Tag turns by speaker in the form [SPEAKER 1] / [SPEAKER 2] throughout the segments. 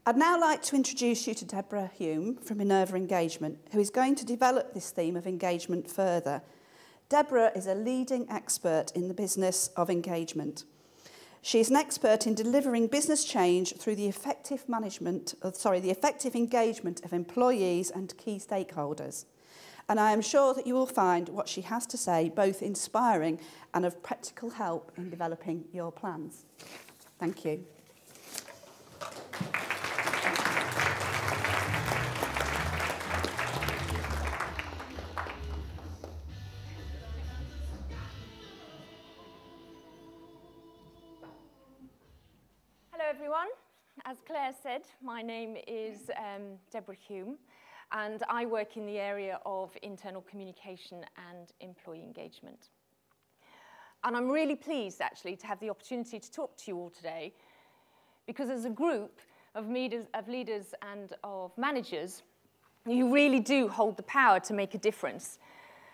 [SPEAKER 1] I'd now like to introduce you to Deborah Hume from Minerva Engagement, who is going to develop this theme of engagement further. Deborah is a leading expert in the business of engagement. She is an expert in delivering business change through the effective engagement of employees and key stakeholders. And I am sure that you will find what she has to say both inspiring and of practical help in developing your plans. Thank you.
[SPEAKER 2] Hello everyone. As Claire said, my name is Deborah Hume, and I work in the area of internal communication and employee engagement. And I'm really pleased actually to have the opportunity to talk to you all today, because as a group of leaders and of managers, you really do hold the power to make a difference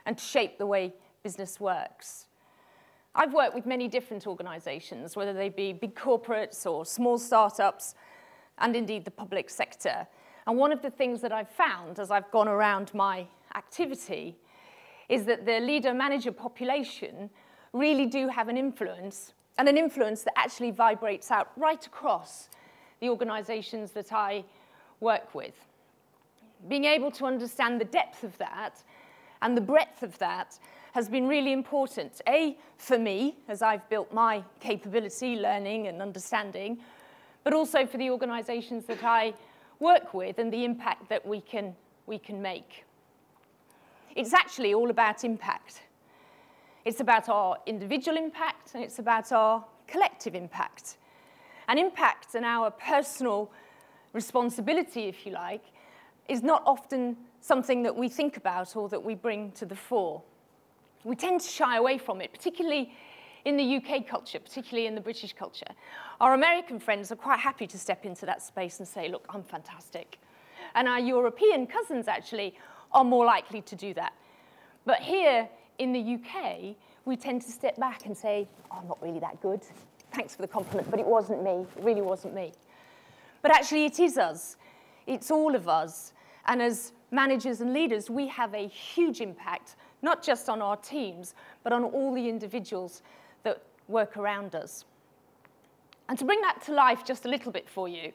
[SPEAKER 2] and to shape the way business works. I've worked with many different organisations, whether they be big corporates or small startups, and indeed the public sector. And one of the things that I've found as I've gone around my activity is that the leader-manager population really do have an influence, and an influence that actually vibrates out right across the organisations that I work with. Being able to understand the depth of that and the breadth of that has been really important, A, for me, as I've built my capability, learning and understanding, but also for the organisations that I work with and the impact that we can make. It's actually all about impact. It's about our individual impact, and it's about our collective impact. And impact and our personal responsibility, if you like, is not often something that we think about or that we bring to the fore. We tend to shy away from it, particularly in the UK culture, particularly in the British culture. Our American friends are quite happy to step into that space and say, look, I'm fantastic. And our European cousins actually are more likely to do that. But here in the UK, we tend to step back and say, oh, I'm not really that good. Thanks for the compliment, but it wasn't me. It really wasn't me. But actually, it is us. It's all of us. And as managers and leaders, we have a huge impact, not just on our teams, but on all the individuals that work around us. And to bring that to life just a little bit for you,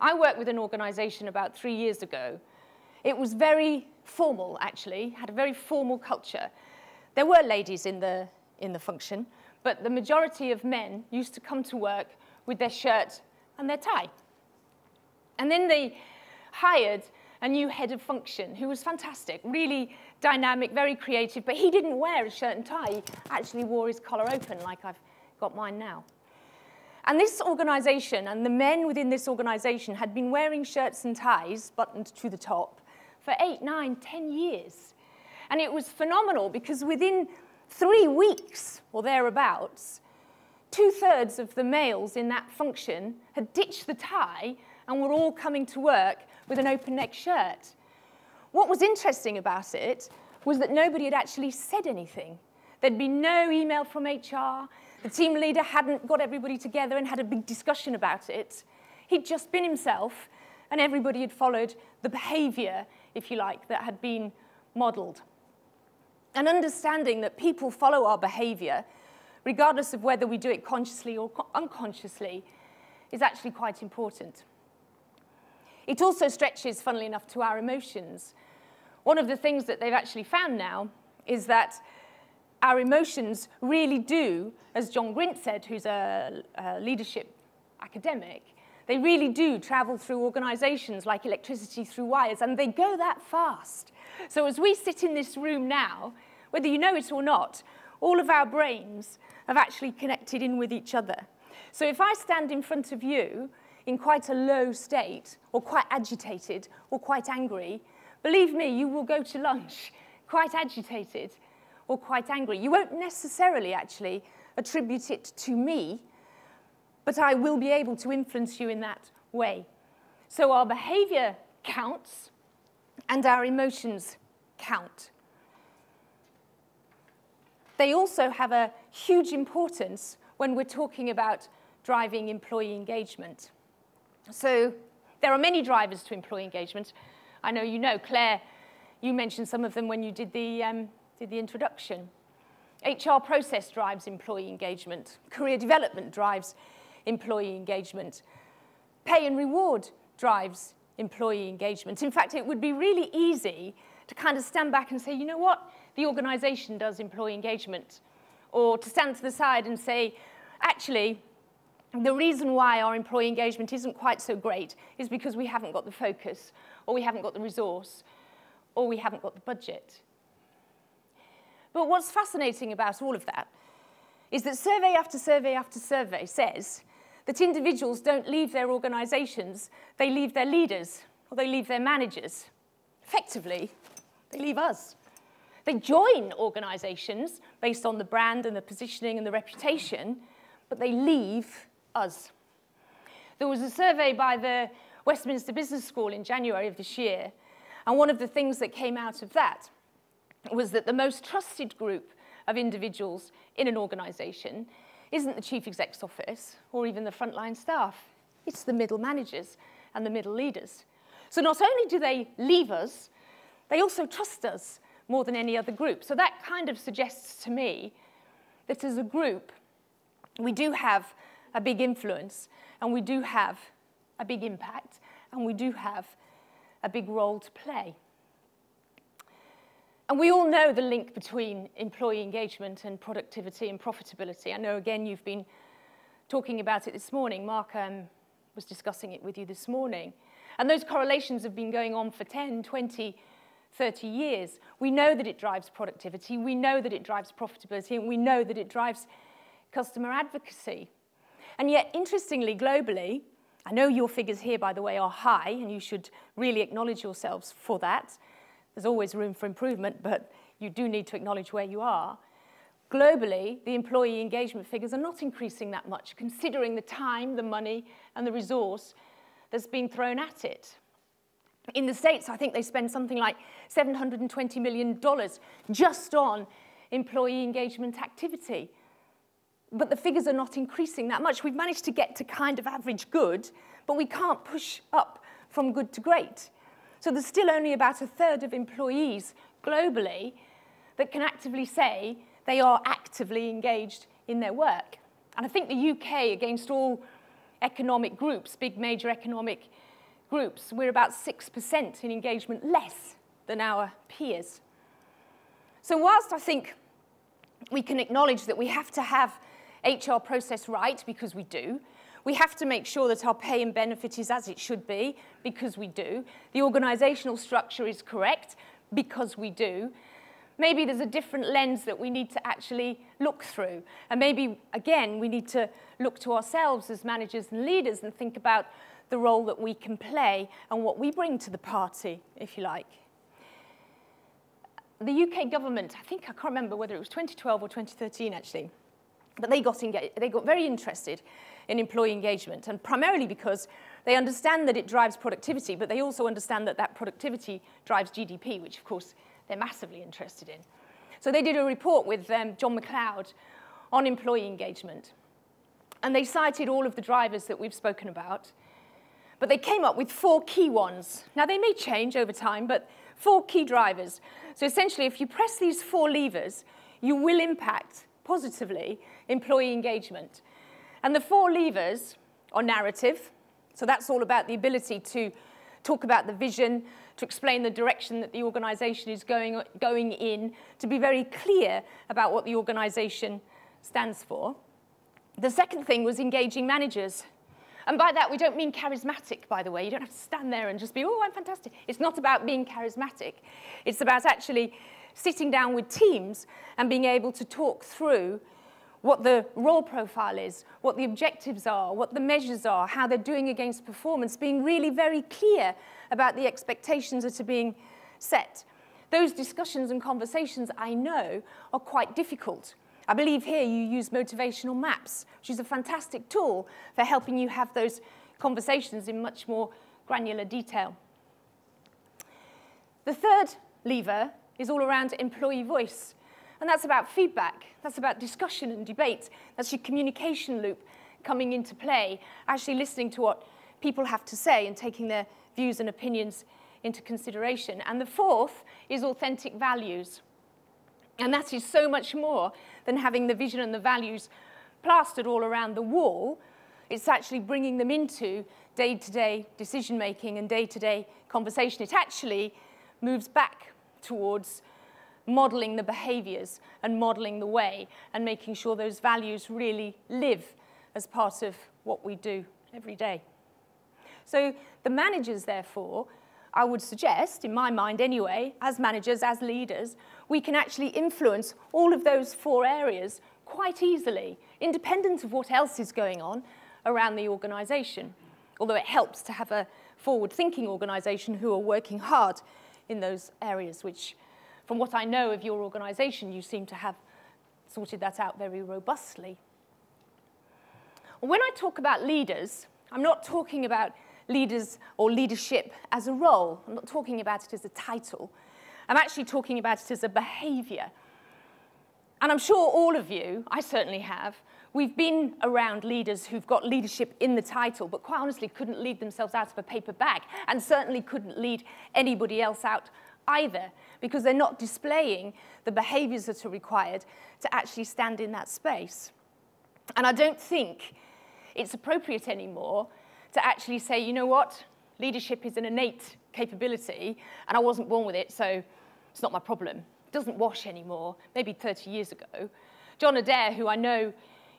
[SPEAKER 2] I worked with an organisation about 3 years ago. It was very formal, actually, had a very formal culture. There were ladies in the function, but the majority of men used to come to work with their shirt and their tie. And then they hired a new head of function who was fantastic, really dynamic, very creative, but he didn't wear a shirt and tie. He actually wore his collar open like I've got mine now. And this organisation and the men within this organisation had been wearing shirts and ties buttoned to the top for 8, 9, 10 years. And it was phenomenal because within 3 weeks or thereabouts, 2/3 of the males in that function had ditched the tie and were all coming to work with an open-neck shirt. What was interesting about it was that nobody had actually said anything. There'd been no email from HR. The team leader hadn't got everybody together and had a big discussion about it. He'd just been himself, and everybody had followed the behaviour, if you like, that had been modelled. And understanding that people follow our behaviour, regardless of whether we do it consciously or unconsciously, is actually quite important. It also stretches, funnily enough, to our emotions. One of the things that they've actually found now is that our emotions really do, as John Grint said, who's a leadership academic, they really do travel through organisations like electricity through wires, and they go that fast. So as we sit in this room now, whether you know it or not, all of our brains have actually connected in with each other. So if I stand in front of you in quite a low state, or quite agitated, or quite angry, believe me, you will go to lunch quite agitated or quite angry. You won't necessarily actually attribute it to me, but I will be able to influence you in that way. So our behaviour counts, and our emotions count. They also have a huge importance when we're talking about driving employee engagement. So There are many drivers to employee engagement. I know you know. Claire, you mentioned some of them when you did the introduction. HR process drives employee engagement. Career development drives employee engagement. Pay and reward drives employee engagement. In fact, it would be really easy to kind of stand back and say, you know what, the organization does employee engagement. Or to stand to the side and say, actually, the reason why our employee engagement isn't quite so great is because we haven't got the focus, or we haven't got the resource, or we haven't got the budget. But what's fascinating about all of that is that survey after survey after survey says that individuals don't leave their organizations, they leave their leaders, or they leave their managers. Effectively, they leave us. They join organizations based on the brand and the positioning and the reputation, but they leave us. There was a survey by the Westminster Business School in January of this year, and one of the things that came out of that was that the most trusted group of individuals in an organization isn't the chief exec's office or even the frontline staff. It's the middle managers and the middle leaders. So not only do they leave us, they also trust us more than any other group. So that kind of suggests to me that as a group, we do have a big influence, and we do have a big impact, and we do have a big role to play. And we all know the link between employee engagement and productivity and profitability. I know, again, you've been talking about it this morning. Mark was discussing it with you this morning. And those correlations have been going on for 10, 20, 30 years. We know that it drives productivity. We know that it drives profitability. And we know that it drives customer advocacy. And yet, interestingly, globally, I know your figures here, by the way, are high, and you should really acknowledge yourselves for that. There's always room for improvement, but you do need to acknowledge where you are. Globally, the employee engagement figures are not increasing that much, considering the time, the money, and the resource that's been thrown at it. In the States, I think they spend something like $720 million just on employee engagement activity. But the figures are not increasing that much. We've managed to get to kind of average good, but we can't push up from good to great. So there's still only about a third of employees globally that can actively say they are actively engaged in their work. And I think the UK, against all economic groups, big major economic groups, we're about 6% in engagement less than our peers. So whilst I think we can acknowledge that we have to have HR process right, because we do, we have to make sure that our pay and benefit is as it should be, because we do. The organisational structure is correct, because we do. Maybe there's a different lens that we need to actually look through. And maybe, again, we need to look to ourselves as managers and leaders and think about the role that we can play and what we bring to the party, if you like. The UK government, I can't remember whether it was 2012 or 2013, actually, but they got very interested in employee engagement, and primarily because they understand that it drives productivity, but they also understand that that productivity drives GDP, which, of course, they're massively interested in. So they did a report with John McLeod on employee engagement, and they cited all of the drivers that we've spoken about, but they came up with 4 key ones. Now, they may change over time, but 4 key drivers. So essentially, if you press these 4 levers, you will impact positively employee engagement. And the 4 levers are narrative. So that's all about the ability to talk about the vision, to explain the direction that the organization is going in, to be very clear about what the organization stands for. The second thing was engaging managers. And by that, we don't mean charismatic, by the way. You don't have to stand there and just be, oh, I'm fantastic. It's not about being charismatic. It's about actually sitting down with teams and being able to talk through what the role profile is, what the objectives are, what the measures are, how they're doing against performance, being really very clear about the expectations that are being set. Those discussions and conversations, I know, are quite difficult. I believe here you use motivational maps, which is a fantastic tool for helping you have those conversations in much more granular detail. The third lever is all around employee voice. And that's about feedback. That's about discussion and debate. That's your communication loop coming into play, actually listening to what people have to say and taking their views and opinions into consideration. And the fourth is authentic values. And that is so much more than having the vision and the values plastered all around the wall. It's actually bringing them into day-to-day decision-making and day-to-day conversation. It actually moves back towards modeling the behaviors and modeling the way and making sure those values really live as part of what we do every day. So the managers, therefore, I would suggest, in my mind anyway, as managers, as leaders, we can actually influence all of those four areas quite easily, independent of what else is going on around the organisation. Although it helps to have a forward-thinking organisation who are working hard in those areas, which, from what I know of your organisation, you seem to have sorted that out very robustly. When I talk about leaders, I'm not talking about leaders or leadership as a role. I'm not talking about it as a title. I'm actually talking about it as a behaviour. And I'm sure all of you, I certainly have, we've been around leaders who've got leadership in the title, but quite honestly couldn't lead themselves out of a paper bag, and certainly couldn't lead anybody else out either, because they're not displaying the behaviours that are required to actually stand in that space. And I don't think it's appropriate anymore to actually say, you know what, leadership is an innate capability, and I wasn't born with it, so it's not my problem. It doesn't wash anymore, maybe 30 years ago. John Adair, who I know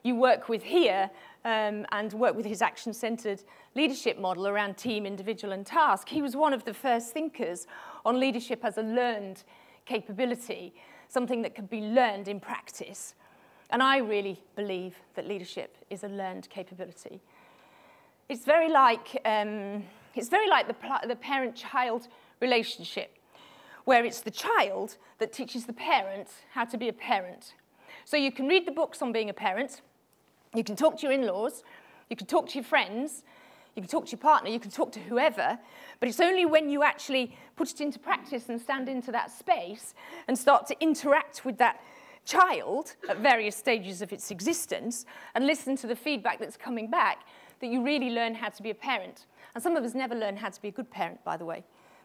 [SPEAKER 2] you work with here, and work with his action-centred leadership model around team, individual, and task, he was one of the first thinkers on leadership as a learned capability, something that can be learned in practice. And I really believe that leadership is a learned capability. It's very like the parent-child relationship, where it's the child that teaches the parent how to be a parent. So you can read the books on being a parent, you can talk to your in-laws, you can talk to your friends, you can talk to your partner, you can talk to whoever, but it's only when you actually put it into practice and stand into that space and start to interact with that child at various stages of its existence and listen to the feedback that's coming back that you really learn how to be a parent. And some of us never learn how to be a good parent, by the way,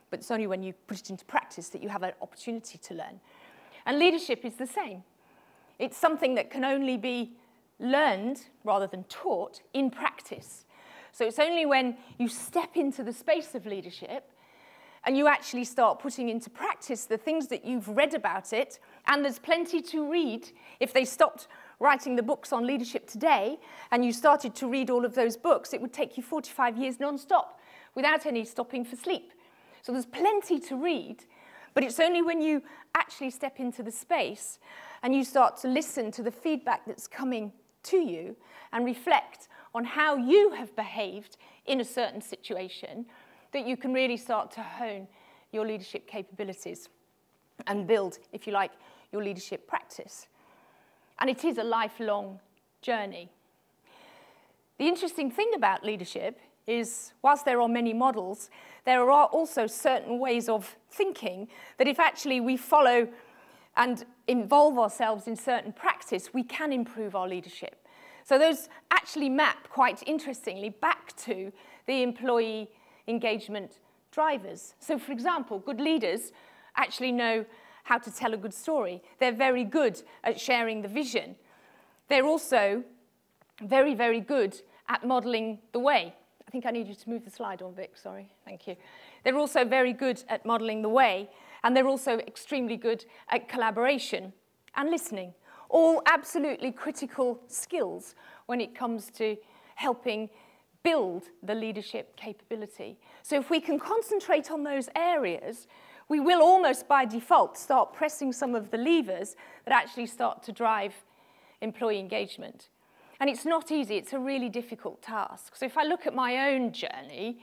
[SPEAKER 2] but it's only when you put it into practice that you have an opportunity to learn. And leadership is the same. It's something that can only be learned, rather than taught, in practice. So it's only when you step into the space of leadership and you actually start putting into practice the things that you've read about it, and there's plenty to read. If they stopped writing the books on leadership today and you started to read all of those books, it would take you 45 years non-stop without any stopping for sleep. So there's plenty to read, but it's only when you actually step into the space and you start to listen to the feedback that's coming to you and reflect on how you have behaved in a certain situation that you can really start to hone your leadership capabilities and build, if you like, your leadership practice. And it is a lifelong journey. The interesting thing about leadership is, whilst there are many models, there are also certain ways of thinking that if actually we follow and involve ourselves in certain practice, we can improve our leadership. So those actually map quite interestingly back to the employee engagement drivers. So for example, good leaders actually know how to tell a good story. They're very good at sharing the vision. They're also very, very good at modeling the way. I think I need you to move the slide on, Vic, sorry, thank you. They're also very good at modeling the way, and they're also extremely good at collaboration and listening. All absolutely critical skills when it comes to helping build the leadership capability. So if we can concentrate on those areas, we will almost by default start pressing some of the levers that actually start to drive employee engagement. And it's not easy, it's a really difficult task. So if I look at my own journey,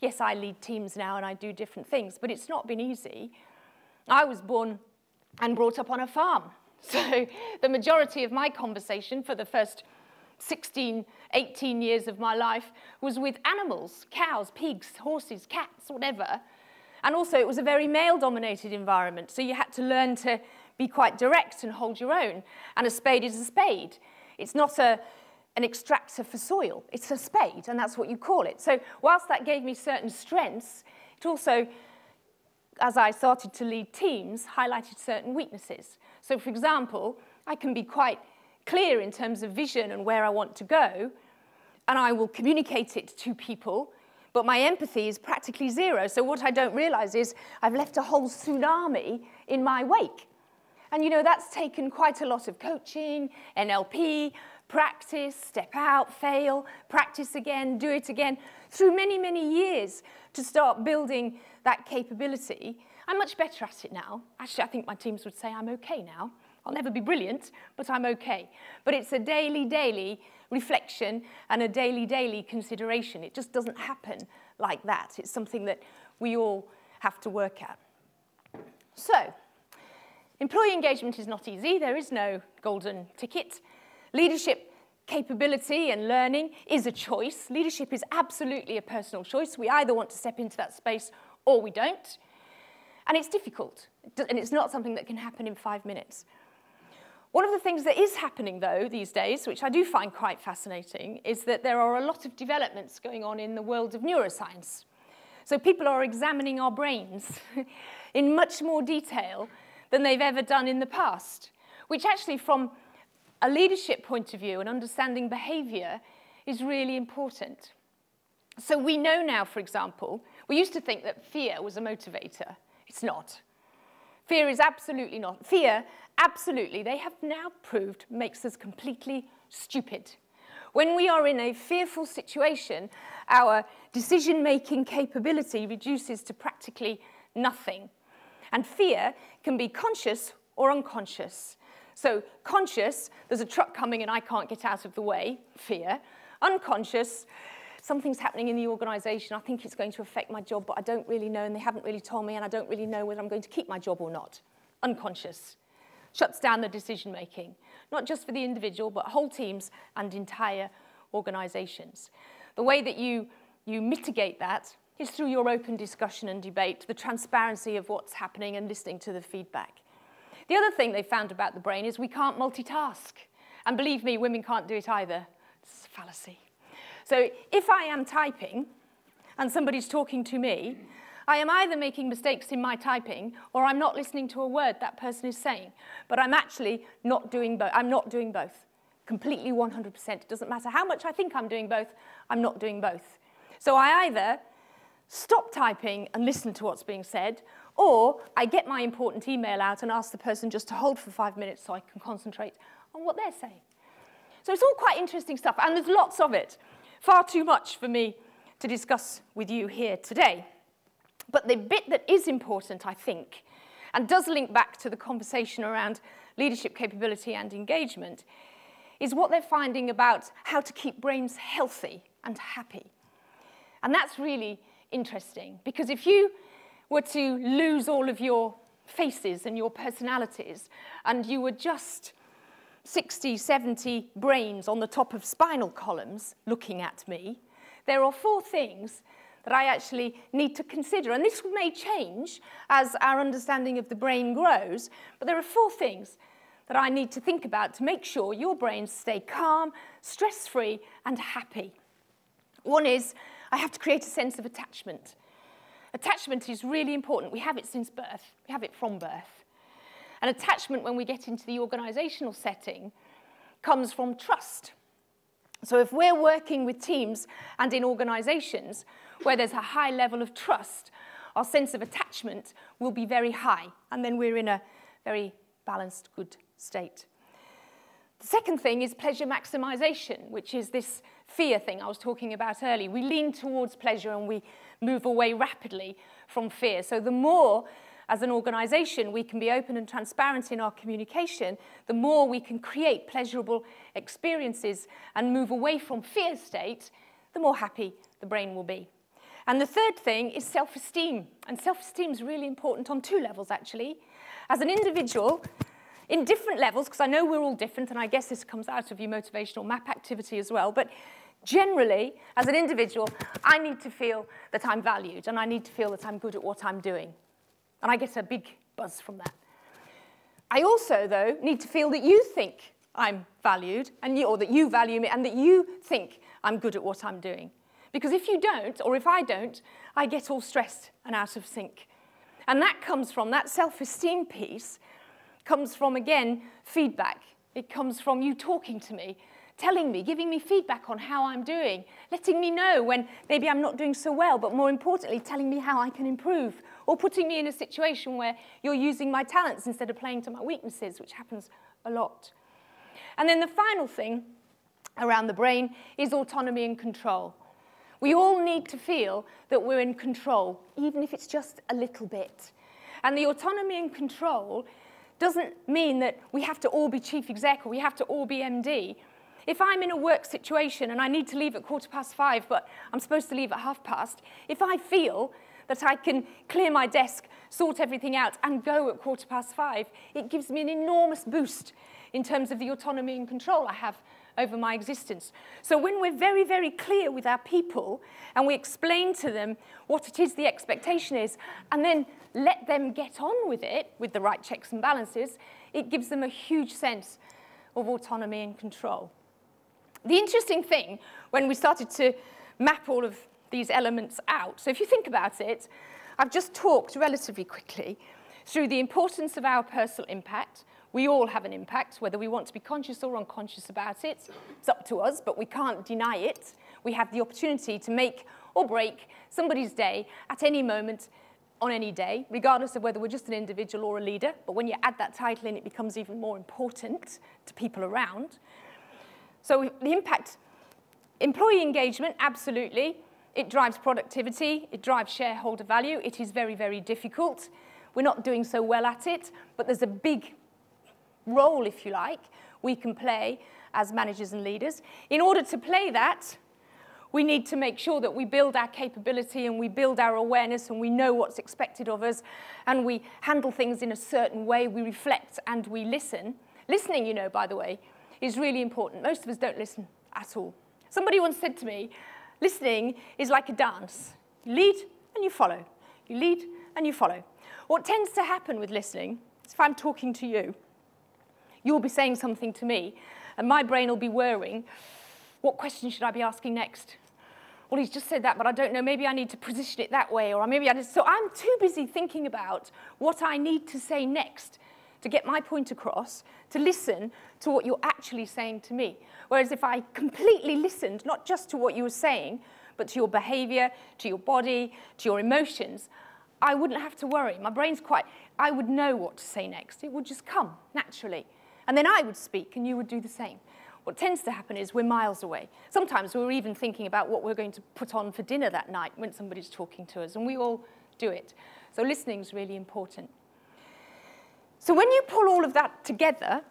[SPEAKER 2] yes, I lead teams now and I do different things, but it's not been easy. I was born and brought up on a farm. So the majority of my conversation for the first 16, 18 years of my life was with animals, cows, pigs, horses, cats, whatever. And also it was a very male-dominated environment, so you had to learn to be quite direct and hold your own. And a spade is a spade. It's not a an extractor for soil. It's a spade, and that's what you call it. So whilst that gave me certain strengths, it also, as I started to lead teams, highlighted certain weaknesses. So for example, I can be quite clear in terms of vision and where I want to go, and I will communicate it to people, but my empathy is practically zero. So what I don't realize is I've left a whole tsunami in my wake. And you know, that's taken quite a lot of coaching, NLP, practice, step out, fail, practice again, do it again, through many, many years to start building that capability. I'm much better at it now. Actually, I think my teams would say I'm okay now. I'll never be brilliant, but I'm okay. But it's a daily reflection and a daily consideration. It just doesn't happen like that. It's something that we all have to work at. So, employee engagement is not easy. There is no golden ticket. Leadership capability and learning is a choice. Leadership is absolutely a personal choice. We either want to step into that space or we don't. And it's difficult. And it's not something that can happen in 5 minutes. One of the things that is happening, though, these days, which I do find quite fascinating, is that there are a lot of developments going on in the world of neuroscience. So people are examining our brains in much more detail than they've ever done in the past, which actually, from a leadership point of view and understanding behavior, is really important. So we know now, for example, we used to think that fear was a motivator. It's not. Fear is absolutely not. Fear, absolutely, they have now proved, makes us completely stupid. When we are in a fearful situation, our decision-making capability reduces to practically nothing. And fear can be conscious or unconscious. So conscious, there's a truck coming and I can't get out of the way, fear. Unconscious, something's happening in the organization, I think it's going to affect my job, but I don't really know, and they haven't really told me, and I don't really know whether I'm going to keep my job or not. Unconscious. Shuts down the decision-making, not just for the individual, but whole teams and entire organizations. The way that you mitigate that is through your open discussion and debate, the transparency of what's happening and listening to the feedback. The other thing they found about the brain is we can't multitask. And believe me, women can't do it either. It's a fallacy. So if I am typing and somebody's talking to me, I am either making mistakes in my typing or I'm not listening to a word that person is saying. But I'm actually not doing both. I'm not doing both. Completely 100%. It doesn't matter how much I think I'm doing both, I'm not doing both. So I either stop typing and listen to what's being said, or I get my important email out and ask the person just to hold for 5 minutes so I can concentrate on what they're saying. So it's all quite interesting stuff, and there's lots of it. Far too much for me to discuss with you here today. But the bit that is important, I think, and does link back to the conversation around leadership capability and engagement, is what they're finding about how to keep brains healthy and happy. And that's really interesting, because if you were to lose all of your faces and your personalities, and you were just 60, 70 brains on the top of spinal columns looking at me, there are 4 things that I actually need to consider. And this may change as our understanding of the brain grows, but there are 4 things that I need to think about to make sure your brains stay calm, stress-free, and happy. One is, I have to create a sense of attachment. Attachment is really important. We have it since birth. We have it from birth. And attachment, when we get into the organizational setting, comes from trust. So if we're working with teams and in organizations where there's a high level of trust, our sense of attachment will be very high, and then we're in a very balanced, good state. The second thing is pleasure maximization, which is this fear thing I was talking about earlier. We lean towards pleasure and we move away rapidly from fear. So the more, as an organization, we can be open and transparent in our communication, the more we can create pleasurable experiences and move away from fear state, the more happy the brain will be. And the third thing is self-esteem. And self-esteem is really important on 2 levels, actually. As an individual, in different levels, because I know we're all different, and I guess this comes out of your motivational map activity as well, but generally, as an individual, I need to feel that I'm valued, and I need to feel that I'm good at what I'm doing. And I get a big buzz from that. I also, though, need to feel that you think I'm valued, or that you value me, and that you think I'm good at what I'm doing. Because if you don't, or if I don't, I get all stressed and out of sync. And that comes from, that self-esteem piece comes from, again, feedback. It comes from you talking to me, telling me, giving me feedback on how I'm doing, letting me know when maybe I'm not doing so well, but more importantly, telling me how I can improve, or putting me in a situation where you're using my talents instead of playing to my weaknesses, which happens a lot. And then the final thing around the brain is autonomy and control. We all need to feel that we're in control, even if it's just a little bit. And the autonomy and control doesn't mean that we have to all be chief exec or we have to all be MD. If I'm in a work situation and I need to leave at 5:15, but I'm supposed to leave at 5:30, if I feel that I can clear my desk, sort everything out, and go at 5:15, it gives me an enormous boost in terms of the autonomy and control I have over my existence. So when we're very, very clear with our people and we explain to them what it is the expectation is, and then let them get on with it with the right checks and balances, it gives them a huge sense of autonomy and control. The interesting thing, when we started to map all of these elements out, so if you think about it, I've just talked relatively quickly through the importance of our personal impact. We all have an impact, whether we want to be conscious or unconscious about it. It's up to us, but we can't deny it. We have the opportunity to make or break somebody's day at any moment on any day, regardless of whether we're just an individual or a leader. But when you add that title in, it becomes even more important to people around. So the impact, employee engagement, absolutely. It drives productivity. It drives shareholder value. It is very, very difficult. We're not doing so well at it, but there's a big role, if you like, we can play as managers and leaders. In order to play that, we need to make sure that we build our capability and we build our awareness and we know what's expected of us and we handle things in a certain way, we reflect and we listen. Listening, you know, by the way, is really important. Most of us don't listen at all. Somebody once said to me, listening is like a dance. You lead and you follow. You lead and you follow. What tends to happen with listening is if I'm talking to you, you'll be saying something to me, and my brain will be whirring. What question should I be asking next? Well, he's just said that, but I don't know. Maybe I need to position it that way, or maybe I just... So I'm too busy thinking about what I need to say next to get my point across, to listen to what you're actually saying to me. Whereas if I completely listened, not just to what you were saying, but to your behavior, to your body, to your emotions, I wouldn't have to worry. My brain's quite... I would know what to say next. It would just come naturally. And then I would speak, and you would do the same. What tends to happen is we're miles away. Sometimes we're even thinking about what we're going to put on for dinner that night when somebody's talking to us, and we all do it. So listening is really important. So when you pull all of that together,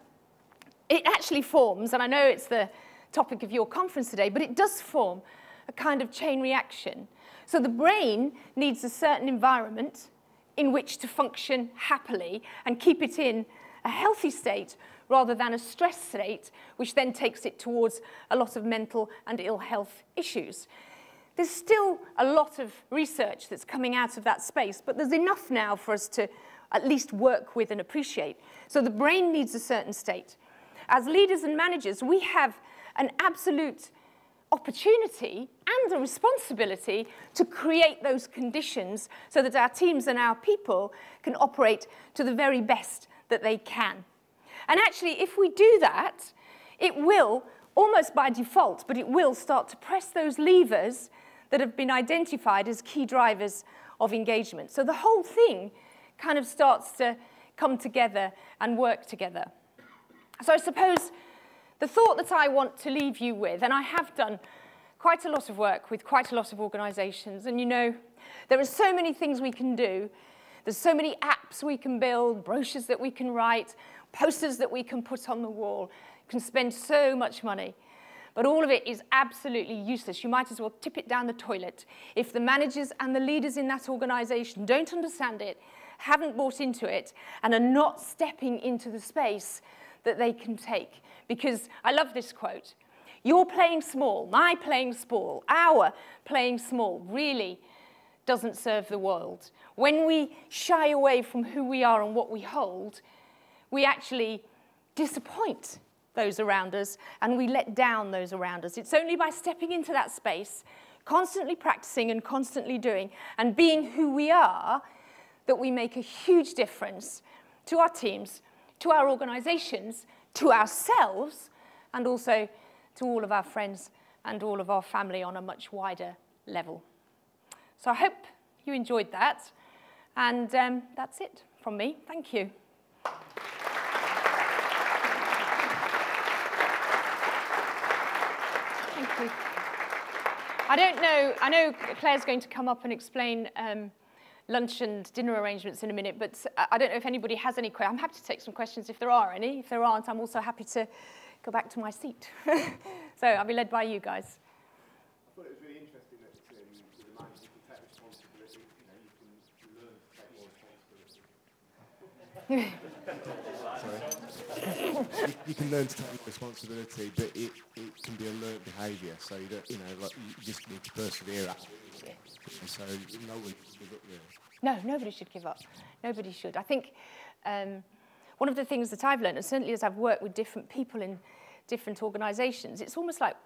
[SPEAKER 2] it actually forms, and I know it's the topic of your conference today, but it does form a kind of chain reaction. So the brain needs a certain environment in which to function happily and keep it in a healthy state rather than a stress state, which then takes it towards a lot of mental and ill health issues. There's still a lot of research that's coming out of that space, but there's enough now for us to at least work with and appreciate. So the brain needs a certain state. As leaders and managers, we have an absolute opportunity and a responsibility to create those conditions so that our teams and our people can operate to the very best that they can. And actually, if we do that, it will, almost by default, but it will start to press those levers that have been identified as key drivers of engagement. So the whole thing kind of starts to come together and work together. So I suppose the thought that I want to leave you with, and I have done quite a lot of work with quite a lot of organizations, and you know, there are so many things we can do. There's so many apps we can build, brochures that we can write, posters that we can put on the wall. You can spend so much money. But all of it is absolutely useless. You might as well tip it down the toilet. If the managers and the leaders in that organization don't understand it, haven't bought into it, and are not stepping into the space that they can take. Because I love this quote. Your playing small, my playing small, our playing small really doesn't serve the world. When we shy away from who we are and what we hold, we actually disappoint those around us and we let down those around us. It's only by stepping into that space, constantly practicing and constantly doing and being who we are, that we make a huge difference to our teams, to our organizations, to ourselves, and also to all of our friends and all of our family on a much wider level. So I hope you enjoyed that, and that's it from me. Thank you. Thank you. I know Claire's going to come up and explain lunch and dinner arrangements in a minute, but I don't know if anybody has any questions. I'm happy to take some questions if there are any. If there aren't, I'm also happy to go back to my seat. So I'll be led by you guys.
[SPEAKER 3] I thought it was really interesting that with the mind you can take responsibility, you know, you can learn to take more responsibility. You can learn to take more responsibility, but it can be a learned behaviour. So you don't, you know, like you just need to persevere at it. So no one should give up really.
[SPEAKER 2] No, nobody should give up. Nobody should. I think one of the things that I've learned, and certainly as I've worked with different people in different organisations, it's almost like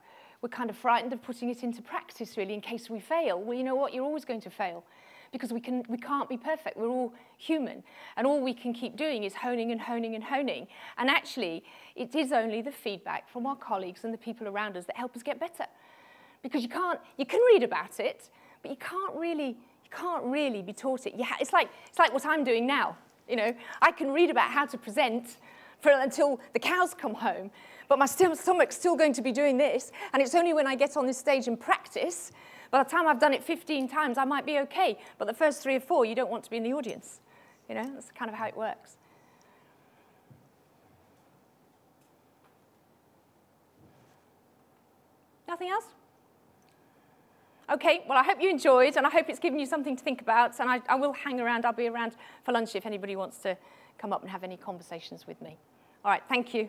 [SPEAKER 2] we're kind of frightened of putting it into practice, really, in case we fail. Well, you know what? You're always going to fail because we can't be perfect. We're all human. And all we can keep doing is honing and honing and honing. And actually, it is only the feedback from our colleagues and the people around us that help us get better. Because you can read about it, but you can't really be taught it. It's like what I'm doing now. You know, I can read about how to present until the cows come home, but my stomach's still going to be doing this, and it's only when I get on this stage and practice, by the time I've done it 15 times, I might be okay, but the first 3 or 4, you don't want to be in the audience. You know, that's kind of how it works. Nothing else? Okay, well, I hope you enjoyed, and I hope it's given you something to think about, and I will hang around. I'll be around for lunch if anybody wants to come up and have any conversations with me. All right, thank you.